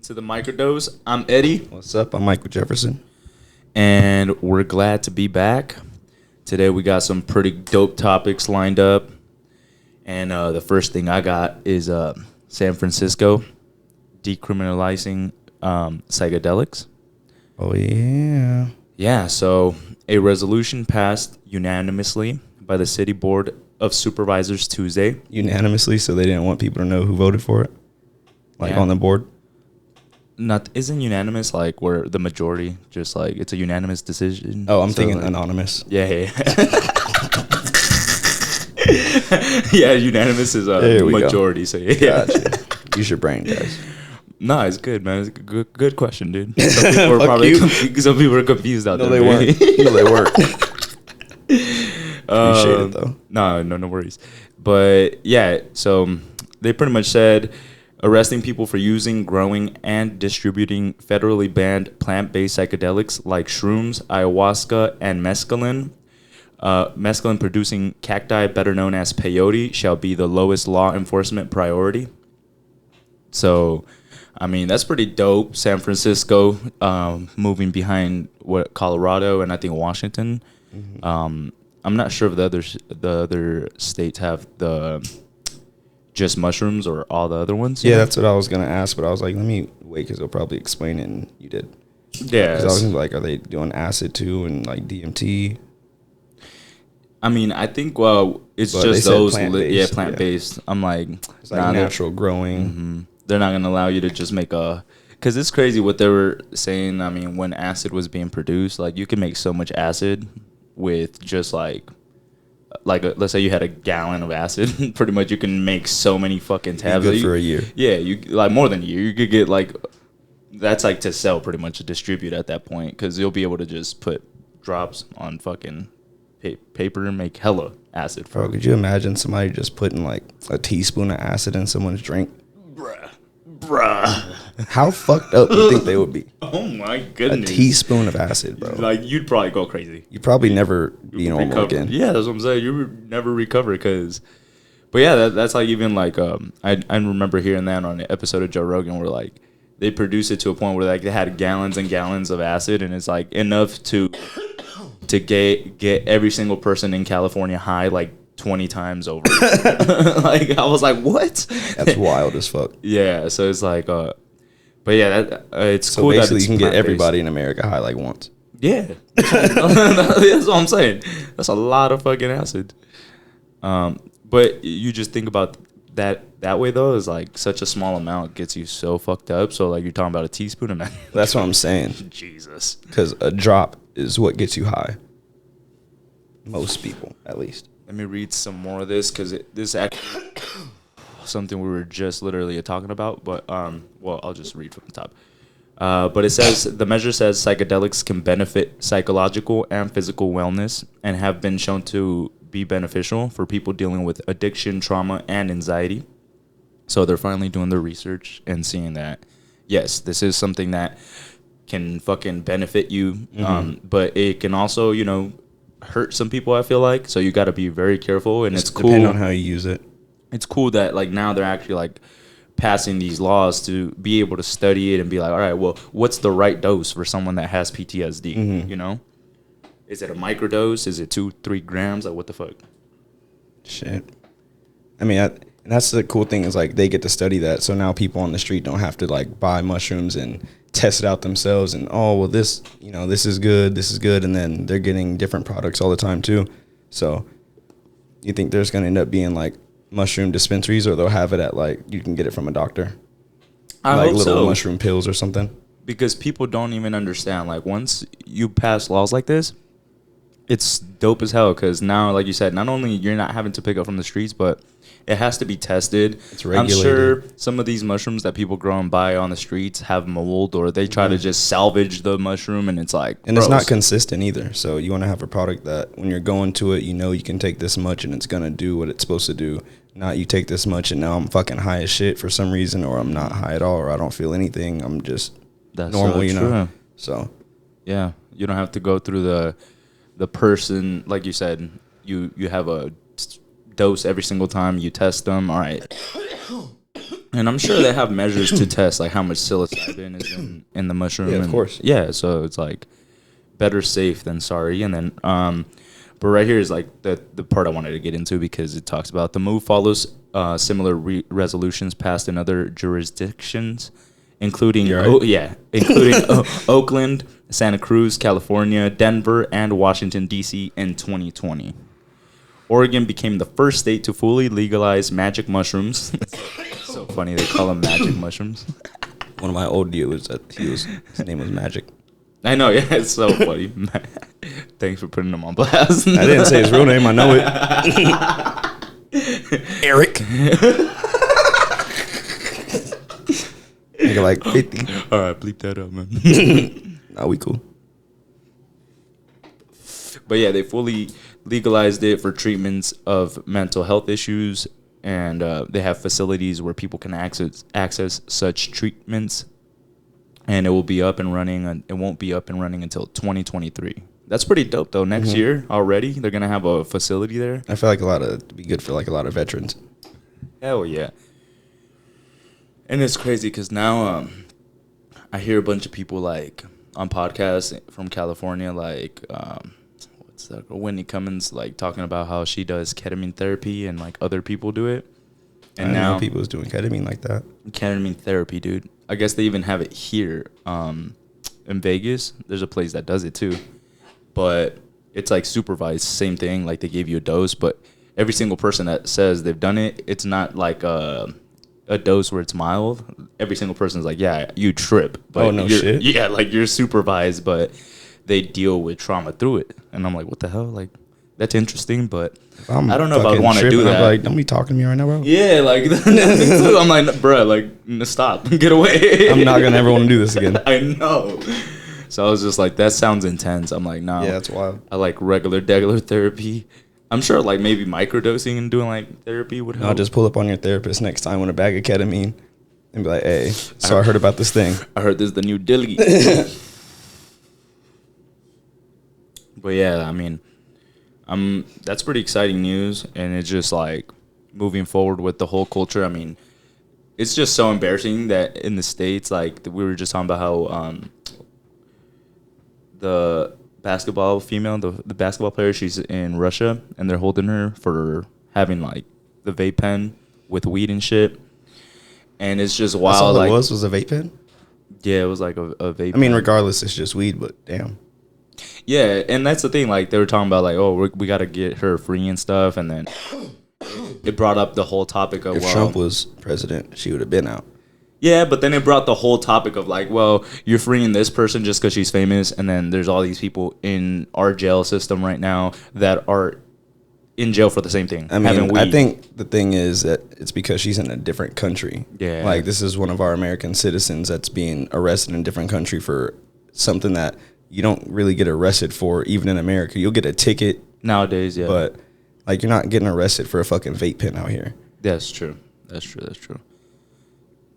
to the Microdose. I'm Eddie. What's up? I'm Michael Jefferson. And we're glad to be back. Today we got some pretty dope topics lined up. And the first thing I got is San Francisco decriminalizing psychedelics. Oh, yeah. Yeah, so a resolution passed unanimously by the City Board of Supervisors Tuesday. Unanimously, so they didn't want people to know who voted for it? On the board? Isn't unanimous like where the majority just like it's a unanimous decision? Oh, I'm thinking anonymous. Yeah. Yeah, unanimous is a majority. Go. So yeah. Gotcha. Use your brain, guys. Nah, it's good, man. It's a good question, dude. Some people are probably some people are confused out there. They weren't. No, they weren't. Appreciate it though. No worries. But yeah, so they pretty much said arresting people for using, growing, and distributing federally banned plant-based psychedelics like shrooms, ayahuasca, and mescaline. Mescaline-producing cacti, better known as peyote, shall be the lowest law enforcement priority. So, I mean, that's pretty dope. San Francisco moving behind Colorado and I think Washington. Mm-hmm. I'm not sure if the other states have the just mushrooms or all the other ones. Yeah, that's what I was gonna ask, but I was like, let me wait because they'll probably explain it, and you did. Yeah, because I was like, are they doing acid too and like DMT? I mean, I think it's just those plant-based. Yeah. I'm like, it's like natural growing. Mm-hmm. They're not gonna allow you to just make because it's crazy what they were saying. I mean, when acid was being produced, like you can make so much acid with just let's say you had a gallon of acid. Pretty much, you can make so many fucking tabs. Good for a year. Yeah, you like more than a year. You could get that's like to sell, pretty much to distribute at that point, because you'll be able to just put drops on fucking paper and make hella acid. Bro, could you imagine somebody just putting like a teaspoon of acid in someone's drink? Bruh. How fucked up do you think they would be? Oh my goodness. A teaspoon of acid, bro. Like, you'd probably go crazy. You'd probably never be normal again. Yeah, that's what I'm saying. You would never recover but yeah, that's like even like, I remember hearing that on an episode of Joe Rogan where like they produced it to a point where like they had gallons and gallons of acid, and it's like enough to get every single person in California high like 20 times over. Like, I was like, what? That's wild as fuck. Yeah, so it's like, but yeah, it's so cool. Basically, that it's you can get everybody in America high like once. Yeah, that's what I'm saying. That's a lot of fucking acid. But you just think about that way though, is like such a small amount gets you so fucked up. So like you're talking about a teaspoon of that. That's what I'm saying. Jesus, because a drop is what gets you high. Most people, at least. Let me read some more of this because this is actually something we were just literally talking about. But I'll just read from the top. But it says the measure says psychedelics can benefit psychological and physical wellness and have been shown to be beneficial for people dealing with addiction, trauma, and anxiety. So they're finally doing their research and seeing that, yes, this is something that can fucking benefit you. Mm-hmm. But it can also, hurt some people, I feel like. So you got to be very careful. And it's cool. Depending on how you use it. It's cool that like now they're actually like passing these laws to be able to study it and be like, all right, well, what's the right dose for someone that has PTSD? Mm-hmm. Is it a microdose? Is it 2-3 grams? Like, what the fuck? Shit. I mean, and that's the cool thing is like they get to study that. So now people on the street don't have to like buy mushrooms and test it out themselves. And this is good. This is good. And then they're getting different products all the time too. So you think there's going to end up being like mushroom dispensaries, or they'll have it at like you can get it from a doctor? I like hope little so. Mushroom pills or something. Because people don't even understand. Like once you pass laws like this, it's dope as hell, because now, like you said, not only you're not having to pick up from the streets, but it has to be tested. It's regulated. I'm sure some of these mushrooms that people grow and buy on the streets have mold, or they try to just salvage the mushroom, and it's like, and gross. It's not consistent either. So you want to have a product that when you're going to it, you can take this much and it's going to do what it's supposed to do. Not you take this much and now I'm fucking high as shit for some reason, or I'm not high at all, or I don't feel anything. I'm just normal, so true. So yeah, you don't have to go through the person, like you said, you have a dose every single time you test them. All right. And I'm sure they have measures to test like how much psilocybin is in the mushroom. Yeah, of and, course. Yeah, so it's like better safe than sorry. And then, but right here is like the part I wanted to get into because it talks about the move follows similar resolutions passed in other jurisdictions, including Oakland, Santa Cruz, California, Denver, and Washington D.C. in 2020. Oregon became the first state to fully legalize magic mushrooms. So funny they call them magic mushrooms. One of my old dealers, his name was Magic. I know, yeah, it's so funny. Thanks for putting him on blast. I didn't say his real name, I know it. Eric. Nigga like 50. All right, bleep that up, man. Nah, we cool. But yeah, they fully legalized it for treatments of mental health issues, and they have facilities where people can access such treatments. And it will be up and running. And it won't be up and running until 2023. That's pretty dope, though. Next year already, they're gonna have a facility there. I feel like it'd be good for like a lot of veterans. Hell yeah. And it's crazy because now I hear a bunch of people like on podcasts from California, like what's that girl, Whitney Cummings, like talking about how she does ketamine therapy and like other people do it. And I didn't now know people was doing ketamine like that. Ketamine therapy, dude. I guess they even have it here in Vegas. There's a place that does it too, but it's like supervised, same thing. Like they gave you a dose, but every single person that says they've done it, it's not like a dose where it's mild. Every single person's like, yeah, you trip. But oh, no shit? Yeah, like you're supervised, but they deal with trauma through it. And I'm like, what the hell? Like, that's interesting, but I don't know if I want to do that. I'm like, don't be talking to me right now, bro. Yeah, like, me too. I'm like, bro, like, stop. Get away. I'm not going to ever want to do this again. I know. So I was just like, that sounds intense. I'm like, nah. Yeah, that's wild. I like regular therapy. I'm sure like maybe microdosing and doing like therapy would help. I'll just pull up on your therapist next time with a bag of ketamine and be like, hey, so I heard about this thing. I heard this is the new dilly. But yeah, I mean, that's pretty exciting news, and it's just like moving forward with the whole culture. I mean, it's just so embarrassing that in the States, like we were just talking about how the basketball female, the basketball player, she's in Russia, and they're holding her for having like the vape pen with weed and shit. And it's just wild. That's all like, it was a vape pen? Yeah, it was like a vape. I mean, regardless, it's just weed, but damn. Yeah, and that's the thing. Like they were talking about, like, oh, we got to get her free and stuff, and then it brought up the whole topic of, if Trump was president, she would have been out. Yeah, but then it brought the whole topic of like, well, you're freeing this person just because she's famous, and then there's all these people in our jail system right now that are in jail for the same thing. I mean, I think the thing is that it's because she's in a different country. Yeah. Like, this is one of our American citizens that's being arrested in a different country for something that you don't really get arrested for, even in America. You'll get a ticket. Nowadays, yeah. But, like, you're not getting arrested for a fucking vape pen out here. That's true. That's true.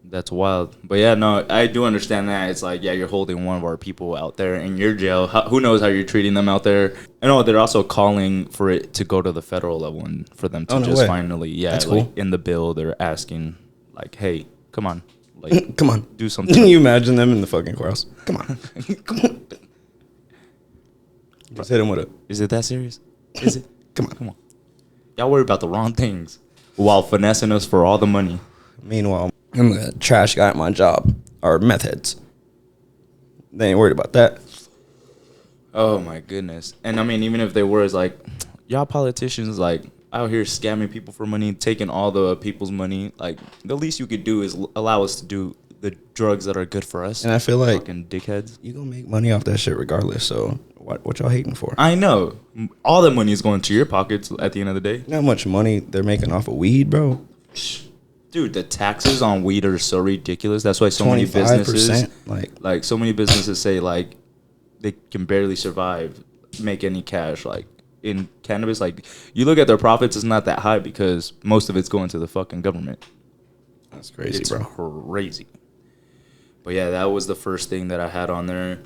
That's wild. But yeah, no, I do understand that. It's like, yeah, you're holding one of our people out there in your jail. Who knows how you're treating them out there? I know they're also calling for it to go to the federal level and for them to finally, yeah, that's like cool. In the bill, they're asking, like, hey, come on. Like, come on. Do something. Can you imagine them in the fucking courthouse? Come on. Come on. Just hit him with a... Is it that serious? Is it? Come on. Y'all worry about the wrong things while finessing us for all the money. Meanwhile, I'm a trash guy at my job, or meth heads. They ain't worried about that. Oh my goodness. And I mean, even if they were, it's like, y'all politicians like out here scamming people for money, taking all the people's money. Like, the least you could do is allow us to do the drugs that are good for us. And I feel like fucking dickheads. You gonna make money off that shit regardless. So what y'all hating for? I know. All the money is going to your pockets at the end of the day. You know how much money they're making off of weed, bro? Dude, the taxes on weed are so ridiculous. That's why so many businesses, like so many businesses say like they can barely survive, make any cash. Like in cannabis, like you look at their profits, it's not that high because most of it's going to the fucking government. That's crazy, it's bro. Crazy. But yeah, that was the first thing that I had on there.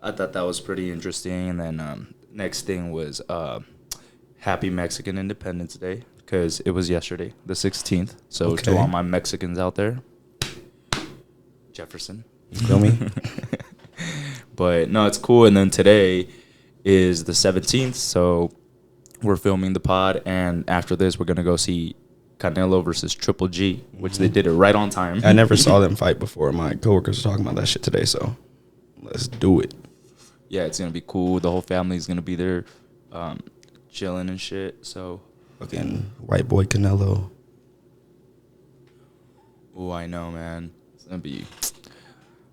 I thought that was pretty interesting. And then next thing was Happy Mexican Independence Day. Because it was yesterday, the 16th. So to all my Mexicans out there, Jefferson. You feel me? But no, it's cool. And then today is the 17th, so we're filming the pod, and after this, we're gonna go see Canelo versus Triple G, which they did it right on time. I never saw them fight before. My coworkers were talking about that shit today, so let's do it. Yeah, it's gonna be cool. The whole family's gonna be there, chilling and shit. So, Fucking white boy Canelo. oh, I know, man. It's gonna be.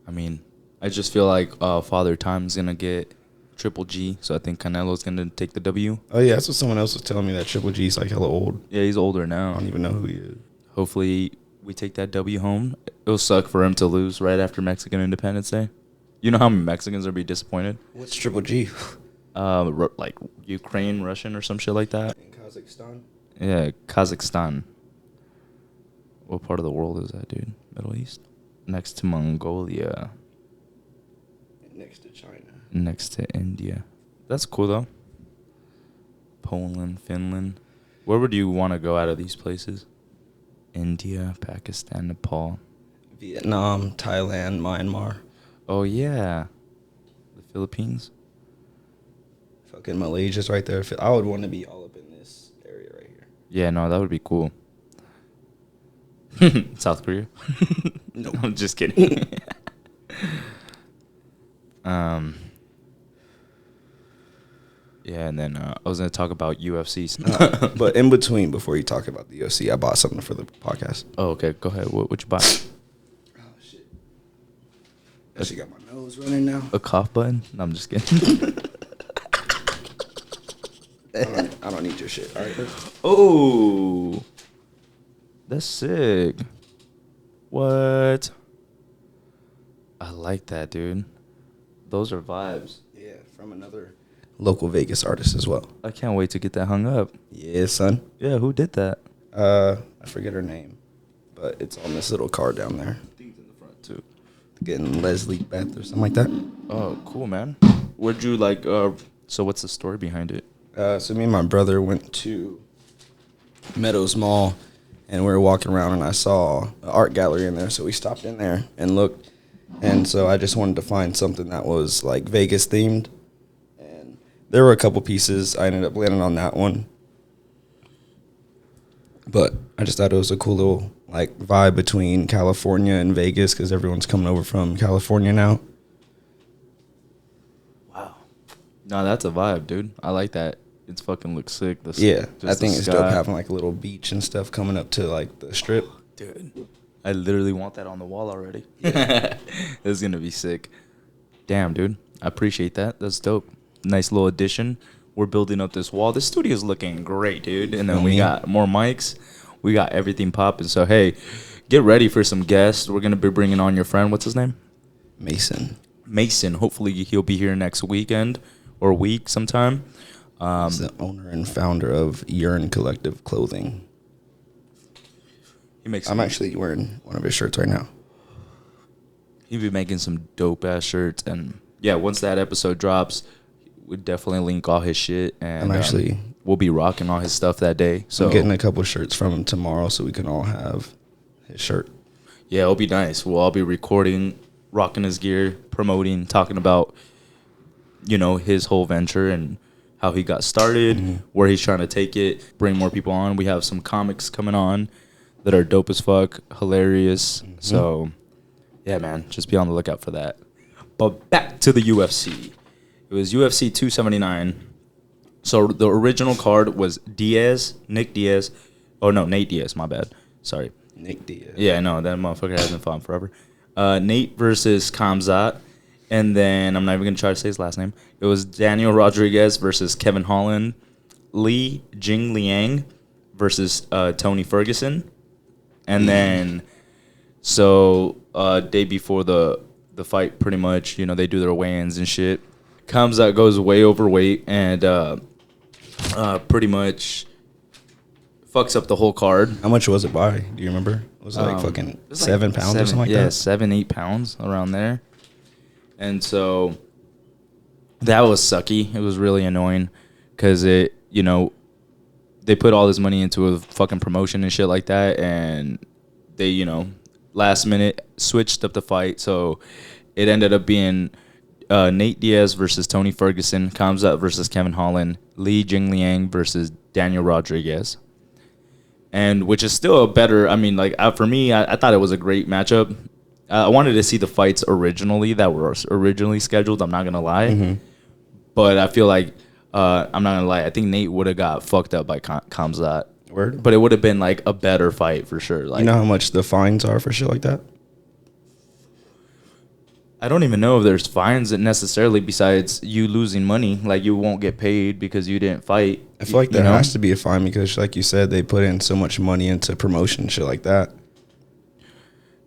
I mean, I just feel like Father Time's gonna get Triple G, so I think Canelo's gonna take the W. Oh yeah, that's what someone else was telling me, that Triple G's like hella old. Yeah, he's older I now. don't even know who he is. Hopefully, we take that W home. It'll suck for him to lose right after Mexican Independence Day. You know how Mexicans are be disappointed? What's Triple G? Like Ukraine, Russian, or some shit like that. In Kazakhstan? Yeah, Kazakhstan. What part of the world is that, dude? Middle East? Next to Mongolia. Next to China. Next to India. That's cool, though. Poland, Finland. Where would you want to go out of these places? India, Pakistan, Nepal. Vietnam, Thailand, Myanmar. Oh, yeah. The Philippines. Fucking Malaysia's right there. I would want to be all up in this area right here. Yeah, no, that would be cool. South Korea? No. I'm just kidding. Yeah, and then I was going to talk about UFC. But in between, before you talk about the UFC, I bought something for the podcast. Oh, okay. Go ahead. What you buy? Oh, shit. Actually got my nose running now. A cough button? No, I'm just kidding. I don't need your shit. All right. Oh, that's sick. What? I like that, dude. Those are vibes. Yeah, from another local Vegas artist as well. I can't wait to get that hung up. Yeah, son. Yeah, who did that? I forget her name, but it's on this little card down there. I think it's in the front, too. Getting Leslie Beth or something like that. Oh, cool, man. Where'd you, so what's the story behind it? So me and my brother went to Meadows Mall, and we were walking around, and I saw an art gallery in there, so we stopped in there and looked. And so I just wanted to find something that was, like, Vegas-themed. And there were a couple pieces. I ended up landing on that one. But I just thought it was a cool little, like, vibe between California and Vegas, because everyone's coming over from California now. Wow. No, that's a vibe, dude. I like that. It's fucking looks sick. Yeah, I think it's dope having, like, a little beach and stuff coming up to, like, the strip. Dude, I literally want that on the wall already. It's going to be sick. Damn, dude. I appreciate that. That's dope. Nice little addition. We're building up this wall. This studio's looking great, dude. And then we got more mics. We got everything popping. So, hey, get ready for some guests. We're going to be bringing on your friend. What's his name? Mason. Hopefully he'll be here next weekend or week sometime. He's the owner and founder of Urine Collective Clothing. I'm actually wearing one of his shirts right now. He'll be making some dope ass shirts, and yeah, once that episode drops, we'll definitely link all his shit, and we'll be rocking all his stuff that day. So I'm getting a couple shirts from him tomorrow, so we can all have his shirt. Yeah, it'll be nice. We'll all be recording, rocking his gear, promoting, talking about, his whole venture and how he got started, where he's trying to take it, bring more people on. We have some comics coming on that are dope as fuck, hilarious. So, yeah, man, just be on the lookout for that. But back to the UFC. It was UFC 279. So the original card was Nate Diaz, my bad. Sorry. Nate Diaz. Yeah, I know. That motherfucker hasn't fought forever. Nate versus Khamzat. And then, I'm not even going to try to say his last name. It was Daniel Rodriguez versus Kevin Holland. Li Jingliang versus Tony Ferguson. And then, day before the fight, pretty much, they do their weigh-ins and shit. Khamzat goes way overweight and pretty much fucks up the whole card. How much was it by? Do you remember? Was it like fucking 7 pounds or something like that? Yeah, 7-8 pounds around there. And so that was sucky. It was really annoying because they put all this money into a fucking promotion and shit like that, and they, last minute switched up the fight, so it ended up being Nate Diaz versus Tony Ferguson, Khamzat versus Kevin Holland, Li Jingliang versus Daniel Rodriguez, and which is still a better. I mean, like for me, I thought it was a great matchup. I wanted to see the fights originally that were originally scheduled. I'm not gonna lie, but I feel like I'm not gonna lie. I think Nate would have got fucked up by Khamzat. Word. But it would have been like a better fight for sure. Like, You know how much the fines are for shit like that? I don't even know if there's fines necessarily besides you losing money. Like, you won't get paid because you didn't fight. I feel like there has to be a fine because, like you said, they put in so much money into promotion, shit like that.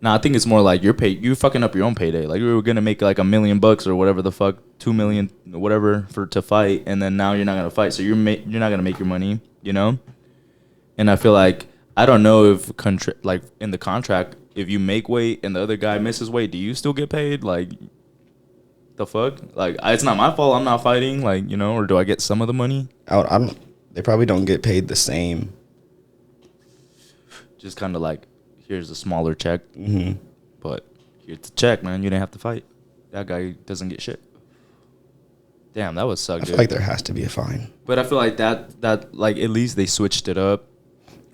Nah, I think it's more like you fucking up your own payday. Like, you were gonna make like $1 million or whatever the fuck, 2 million, whatever to fight, and then now you're not gonna fight, so you're not gonna make your money, you know. And I feel like I don't know if like in the contract, if you make weight and the other guy misses weight, do you still get paid? Like, the fuck? Like, it's not my fault. I'm not fighting. Like, you know, or do I get some of the money? They probably don't get paid the same. Just kind of like, here's a smaller check, but here's the check, man. You didn't have to fight. That guy doesn't get shit. Damn, that would suck. I feel like there has to be a fine. But I feel like that like at least they switched it up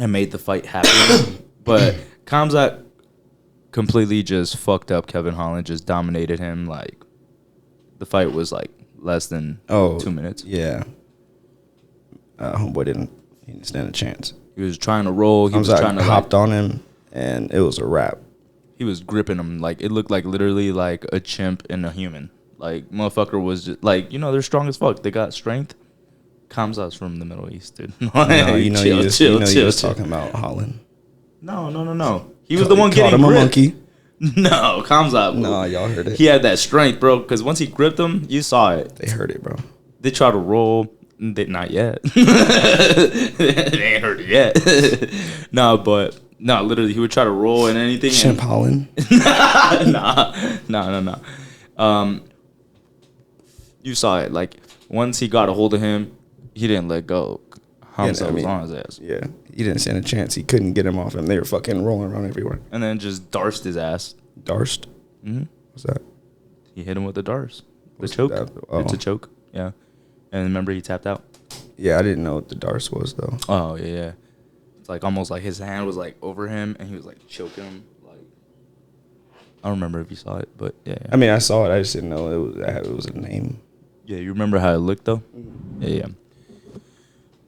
and made the fight happen. But Khamzat completely just fucked up Kevin Holland, just dominated him. Like, the fight was like less than 2 minutes. Yeah. Homeboy didn't stand a chance. He was trying to roll. He was trying to hopped on him, and it was a wrap. He was gripping him like it looked like literally like a chimp and a human. Like, motherfucker was just like, you know, they're strong as fuck. They got strength. Khamzat's from the Middle East, dude. No, you was talking about Holland. No. He was the one getting him gripped. A monkey. No, Khamzat. No, y'all heard it. He had that strength, bro, because once he gripped him, you saw it. They heard it, bro. They tried to roll. Not yet. They ain't heard it yet. No, literally, he would try to roll and anything. Chimp Holland? No. You saw it. Like, once he got a hold of him, he didn't let go. Hamza was on his ass. Yeah, he didn't stand a chance. He couldn't get him off him. They were fucking rolling around everywhere. And then just darsed his ass. Darsed? Mm-hmm. What's that? He hit him with the dars. The choke. It's a choke. Yeah. And remember, he tapped out. Yeah, I didn't know what the darce was, though. Oh, yeah. It's like almost like his hand was like over him, and he was like choking him. Like, I don't remember if you saw it, but yeah. I mean, I saw it. I just didn't know it was a name. Yeah, you remember how it looked, though? Mm-hmm. Yeah.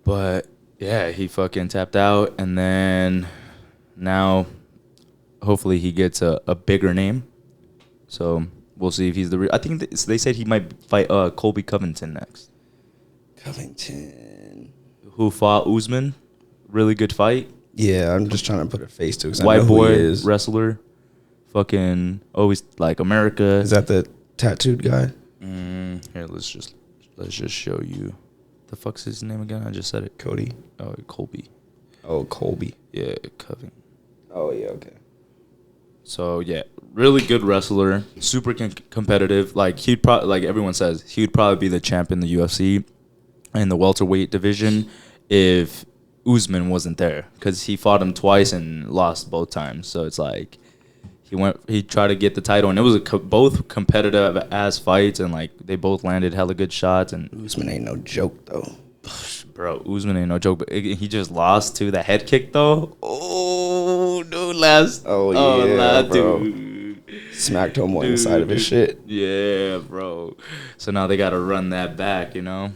But, yeah, he fucking tapped out, and then now hopefully he gets a bigger name. So we'll see if he's the real. I think they said he might fight Colby Covington next. Covington. Who fought Usman. Really good fight. Yeah, I'm just trying to put a face to it. White boy wrestler. Fucking always like America. Is that the tattooed guy? Here, let's just show you. The fuck's his name again? I just said it. Cody. Oh, Colby. Oh, Colby. Yeah, Covington. Oh, yeah, okay. So, yeah, really good wrestler. Super competitive. Like, he'd probably, like everyone says, he'd probably be the champ in the UFC in the welterweight division if Usman wasn't there, because he fought him twice and lost both times. So it's like he tried to get the title, and it was both competitive ass fights, and like they both landed hella good shots. And Usman ain't no joke though, bro. Usman ain't no joke, but he just lost to the head kick though. Oh, dude, last. Oh yeah, bro. Dude. Smacked him on the side of his shit. Yeah, bro. So now they got to run that back, you know.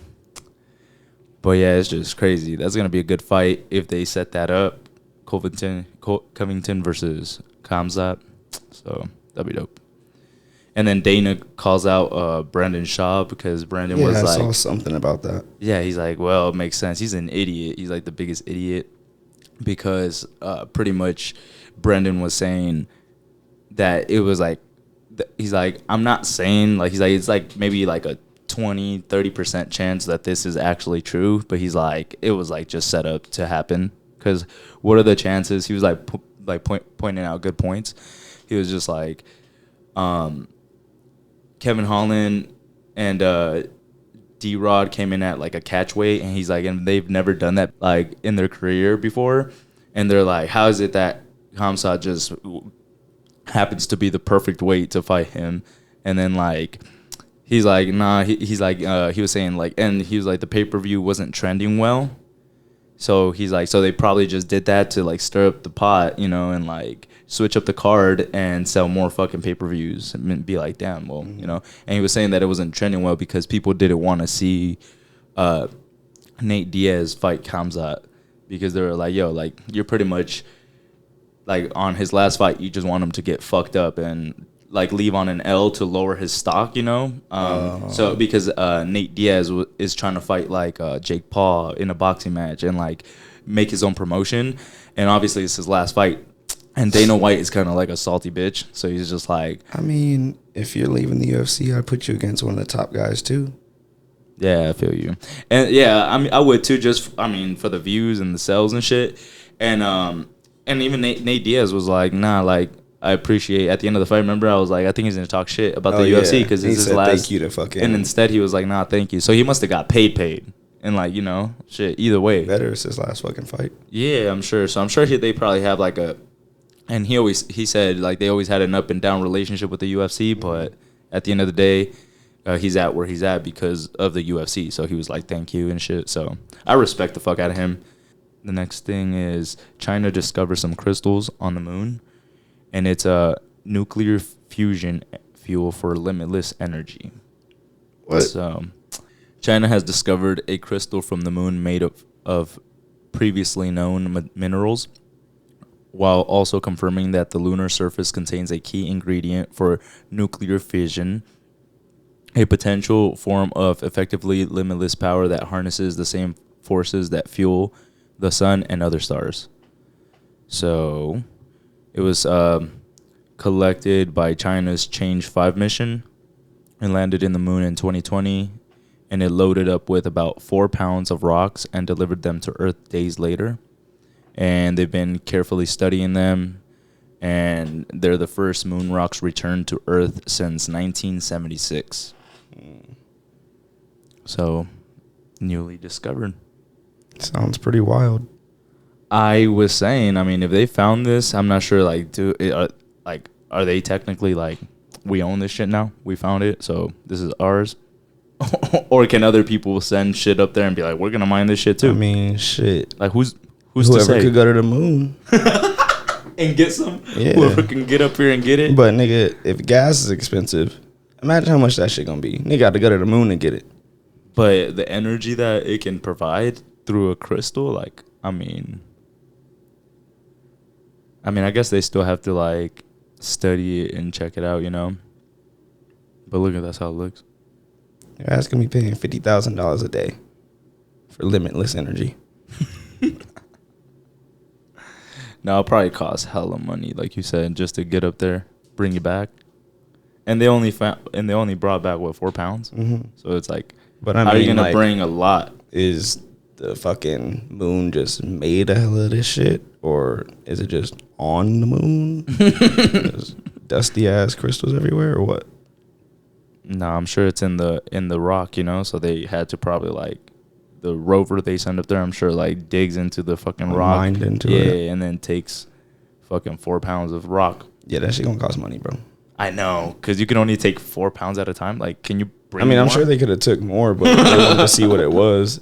But yeah, it's just crazy. That's gonna be a good fight if they set that up. Covington versus Khamzat. So that'd be dope. And then Dana calls out Brandon Shaub because Brandon was like, I saw something about that. Yeah, he's like, well, it makes sense. He's an idiot. He's like the biggest idiot because pretty much Brandon was saying that it was like, he's like, I'm not saying, like, he's like, it's like maybe like a 20-30% chance that this is actually true, but he's like, it was like just set up to happen, because what are the chances? He was like pointing out good points. He was just like, Kevin Holland and D-Rod came in at like a catch weight, and he's like, and they've never done that like in their career before, and they're like, how is it that Khamzat just happens to be the perfect weight to fight him. And then like he's like, nah, he's like he was saying like, and he was like the pay-per-view wasn't trending well. So he's like, so they probably just did that to like stir up the pot, you know, and like switch up the card and sell more fucking pay-per-views and be like, damn, well, you know. And he was saying that it wasn't trending well because people didn't want to see Nate Diaz fight Khamzat because they were like, yo, like you're pretty much like on his last fight, you just want him to get fucked up and like leave on an L to lower his stock, you know. So because Nate Diaz is trying to fight like Jake Paul in a boxing match and like make his own promotion, and obviously it's his last fight. And Dana White is kind of like a salty bitch, so he's just like, I mean, if you're leaving the UFC, I'd put you against one of the top guys too. Yeah, I feel you. And yeah, I mean, I would too, just I mean, for the views and the sales and shit. And even Nate Diaz was like, nah, like I appreciate. At the end of the fight, remember, I was like, I think he's gonna talk shit about the UFC because it's his last. Thank you to fucking. And instead, he was like, nah, thank you. So he must have got paid. And like, you know, shit. Either way, better it's his last fucking fight. Yeah, I'm sure. So I'm sure they probably have like a. And he said like they always had an up and down relationship with the UFC, but at the end of the day, he's at where he's at because of the UFC. So he was like, thank you and shit. So I respect the fuck out of him. The next thing is China discovers some crystals on the moon, and it's a nuclear fusion fuel for limitless energy. What? So China has discovered a crystal from the moon made of previously known minerals, while also confirming that the lunar surface contains a key ingredient for nuclear fission, a potential form of effectively limitless power that harnesses the same forces that fuel the sun and other stars. So it was collected by China's Change 5 mission and landed in the moon in 2020, and it loaded up with about 4 pounds of rocks and delivered them to Earth days later. And they've been carefully studying them, and they're the first moon rocks returned to Earth since 1976. So, newly discovered. Sounds pretty wild. I was saying, I mean, if they found this, I'm not sure, like, are they technically, like, we own this shit now? We found it, so this is ours? Or can other people send shit up there and be like, we're going to mine this shit too? I mean, shit. Like, whoever to say? Could go to the moon and get some. Yeah. Whoever can get up here and get it. But nigga, if gas is expensive, imagine how much that shit gonna be. Nigga got to go to the moon and get it. But the energy that it can provide through a crystal, like, I mean, I guess they still have to like study it and check it out, you know. But look at that's how it looks. Your ass gonna be paying $50,000 a day for limitless energy. Now it'll probably cost hella money, like you said, just to get up there, bring you back. And they only brought back what, 4 pounds? Mm-hmm. So it's like, but how are you gonna bring a lot? Is the fucking moon just made a hell of this shit, or is it just on the moon? There's dusty ass crystals everywhere, or what? No, I'm sure it's in the rock, you know. So they had to probably like the rover they send up there. I'm sure like digs into the fucking rock, mined into it, and then takes fucking 4 pounds of rock. Yeah, that shit gonna cost money, bro. I know, because you can only take 4 pounds at a time. Like, can you bring? I mean, more? I'm sure they could have took more, but they wanted to see what it was.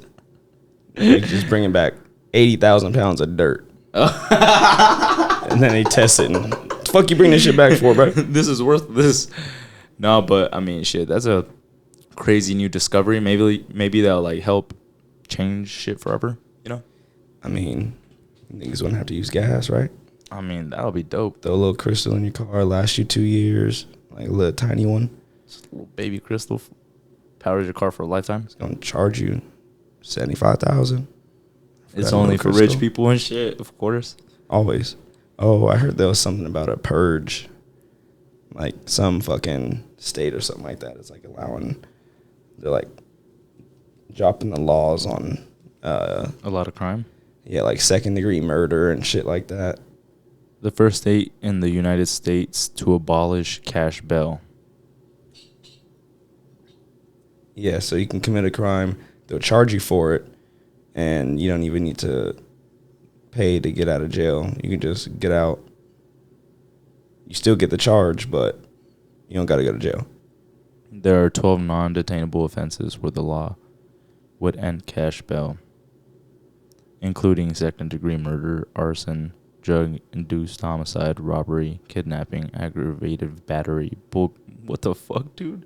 They just bringing back 80,000 pounds of dirt, and then they test it. And what the fuck you bring this shit back for, bro? This is worth this. No, but I mean, shit, that's a crazy new discovery. Maybe that'll like help change shit forever. You know? I mean, niggas wouldn't have to use gas, right? I mean, that'll be dope. Throw a little crystal in your car, last you 2 years, like a little tiny one. Just a little baby crystal powers your car for a lifetime. It's gonna charge you $75,000. It's only for rich people and shit, of course. Always. Oh, I heard there was something about a purge. Like some fucking state or something like that. It's like they're like dropping the laws on a lot of crime. Yeah, like 2nd-degree murder and shit like that. The first state in the United States to abolish cash bail. Yeah, so you can commit a crime, they'll charge you for it, and you don't even need to pay to get out of jail. You can just get out. you still get the charge, but you don't got to go to jail. There are 12 non-detainable offenses where the law would end cash bail, including second-degree murder, arson, drug-induced homicide, robbery, kidnapping, aggravated battery. What the fuck, dude?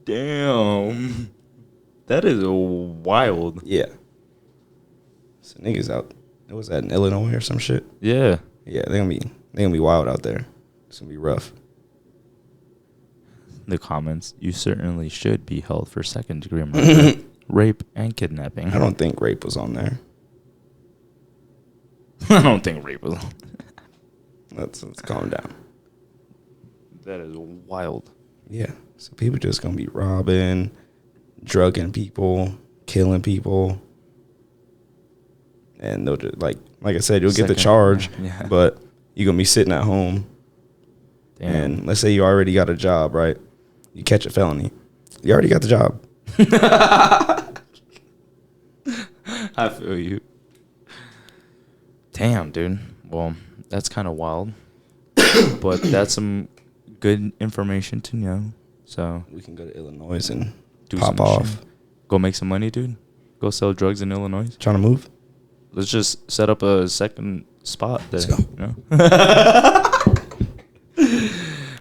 Damn. That is wild. Yeah. So niggas out. What was that, in Illinois or some shit? Yeah. Yeah, they're gonna be wild out there. It's gonna be rough. The comments, you certainly should be held for second-degree murder, rape, and kidnapping. I don't think rape was on there. I don't think rape was on. Let's calm down. That is wild. Yeah. So people just gonna be robbing, drugging people, killing people. And they'll just, like I said, you'll get the charge, but you're going to be sitting at home. Damn. And let's say you already got a job, right? You catch a felony. You already got the job. I feel you. Damn, dude. Well, that's kind of wild. But that's some good information to know. So we can go to Illinois and do pop off. Go make some money, dude. Go sell drugs in Illinois. Trying to move? Let's just set up a second spot there. Let's go. You know?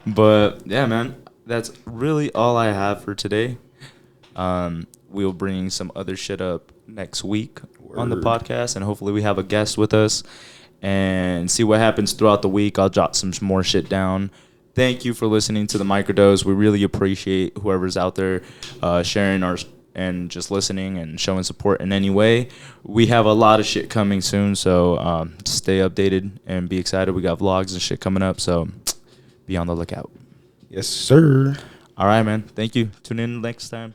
But yeah, man, that's really all I have for today. We'll bring some other shit up next week on the podcast, and hopefully we have a guest with us and see what happens throughout the week. I'll jot some more shit down. Thank you for listening to the Microdose. We really appreciate whoever's out there sharing our and just listening and showing support in any way. We have a lot of shit coming soon, so stay updated and be excited. We got vlogs and shit coming up, so be on the lookout. Yes, sir. All right, man. Thank you. Tune in next time.